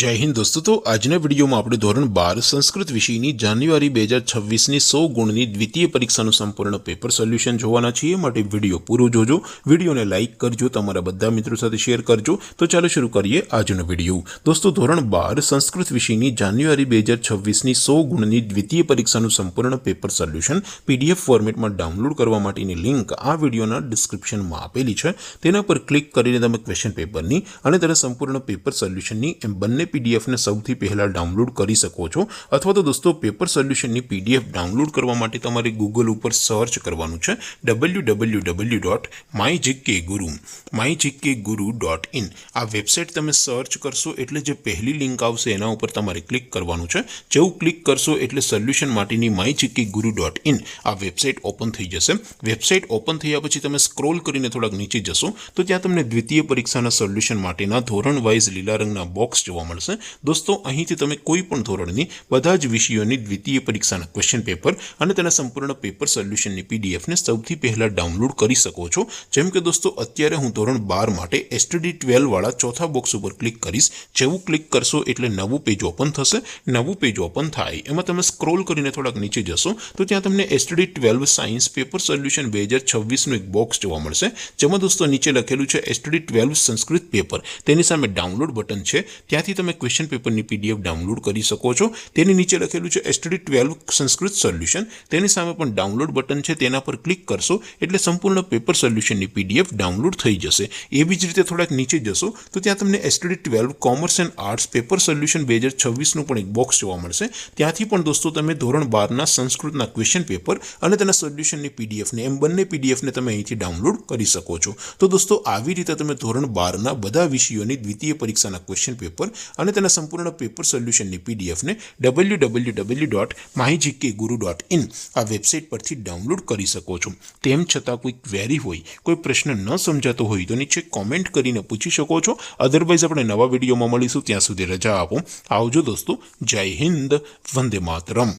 जय हिंद दोस्तों। तो आजना वीडियो में આપણે ધોરણ 12 સંસ્કૃત વિષયની જાન્યુઆરી 2026ની 100 ગુણની દ્વિતીય પરીક્ષાનું સંપૂર્ણ પેપર સોલ્યુશન જોવાના છીએ। માટે વિડિયો પૂરો જોજો, વિડિયોને લાઈક કરજો, તમારા બધા મિત્રો સાથે શેર કરજો। તો ચાલો શરૂ કરીએ આજનો વિડિયો। દોસ્તો ધોરણ 12 સંસ્કૃત વિષયની જાન્યુઆરી 2026ની 100 ગુણની દ્વિતીય પરીક્ષાનું સંપૂર્ણ પેપર સોલ્યુશન પીડીએફ ફોર્મેટમાં ડાઉનલોડ કરવા માટેની લિંક આ વિડિયોના ડિસ્ક્રિપ્શનમાં આપેલી છે। તેના પર ક્લિક કરીને તમે ક્વેશ્ચન પેપરની અને તેના સંપૂર્ણ પેપર સોલ્યુશનની એમ બંને पीडीएफ ने સૌથી પહેલા ડાઉનલોડ કરી શકો છો। અથવા તો દોસ્તો પેપર સોલ્યુશનની પીડીએફ ડાઉનલોડ કરવા માટે તમારે ગૂગલ ઉપર સર્ચ કરવાનું છે www.mygkguru.in। આ વેબસાઇટ તમે સર્ચ કરશો એટલે જે પહેલી લિંક આવશે એના ઉપર તમારે ક્લિક કરવાનું છે। જેવું ક્લિક કરશો એટલે સોલ્યુશન માટેની mygkguru.in આ વેબસાઇટ ઓપન થઈ જશે। વેબસાઇટ ઓપન થયા પછી તમે સ્ક્રોલ કરીને થોડાક નીચે જશો તો ત્યાં તમને દ્વિતીય પરીક્ષાના સોલ્યુશન માટેના ધોરણ વાઇઝ લીલા રંગના બોક્સ જોવા મળશે। दोस्तों અહીંથી તમે કોઈ પણ ધોરણની બધા જ વિષયોની દ્વિતીય પરીક્ષાના ક્વેશ્ચન પેપર અને તેના સંપૂર્ણ પેપર સોલ્યુશનની પીડીએફ ને સૌથી પહેલા ડાઉનલોડ કરી શકો છો। જેમ કે દોસ્તો અત્યારે હું ધોરણ 12 માટે STD 12 વાળા ચોથા બોક્સ ઉપર ક્લિક કરીશ। જેવું ક્લિક કરશો એટલે નવું પેજ ઓપન થશે। નવું પેજ ઓપન થાય એમાં તમે સ્ક્રોલ કરીને થોડાક નીચે જશો તો ત્યાં તમને STD 12 સાયન્સ પેપર સોલ્યુશન 2026 નું એક બોક્સ જોવા મળશે। જેમાં દોસ્તો નીચે લખેલું છે STD 12 સંસ્કૃત પેપર, તેની સામે ડાઉનલોડ બટન છે, ત્યાંથી તમે ક્વેશ્ચન પેપરની પીડીએફ ડાઉનલોડ કરી શકો છો। તેની નીચે લખેલું છે STD 12 સંસ્કૃત સોલ્યુશન, તેની સામે પણ ડાઉનલોડ બટન છે, તેના પર ક્લિક કરશો એટલે સંપૂર્ણ પેપર સોલ્યુશનની પીડીએફ ડાઉનલોડ થઈ જશે। એવી જ રીતે થોડાક નીચે જશો તો ત્યાં તમને STD 12 commerce and arts paper solution 2026 નું પણ એક બોક્સ જોવા મળશે। ત્યાંથી પણ દોસ્તો તમે ધોરણ 12 ના સંસ્કૃતના ક્વેશ્ચન પેપર અને તેના સોલ્યુશનની પીડીએફ ને એમ બંને પીડીએફ ને તમે અહીંથી ડાઉનલોડ કરી શકો છો। તો દોસ્તો આવી રીતે તમે ધોરણ 12 ના બધા વિષયોની દ્વિતીય પરીક્ષાના ક્વેશ્ચન પેપર અને તેના સંપૂર્ણ પેપર સોલ્યુશનની પીડીએફ ને www.mygkguru.in આ વેબસાઇટ પરથી ડાઉનલોડ કરી શકો છો। તેમ છતાં કોઈ ક્વેરી હોય, કોઈ પ્રશ્ન ન સમજાતો હોય તો નીચે કોમેન્ટ કરીને પૂછી શકો છો। અધરવાઇઝ આપણે નવા વિડીયોમાં મળીશું, ત્યાં સુધી રજા આપો। આવજો દોસ્તો। જય હિન્દ, વંદે માતરમ।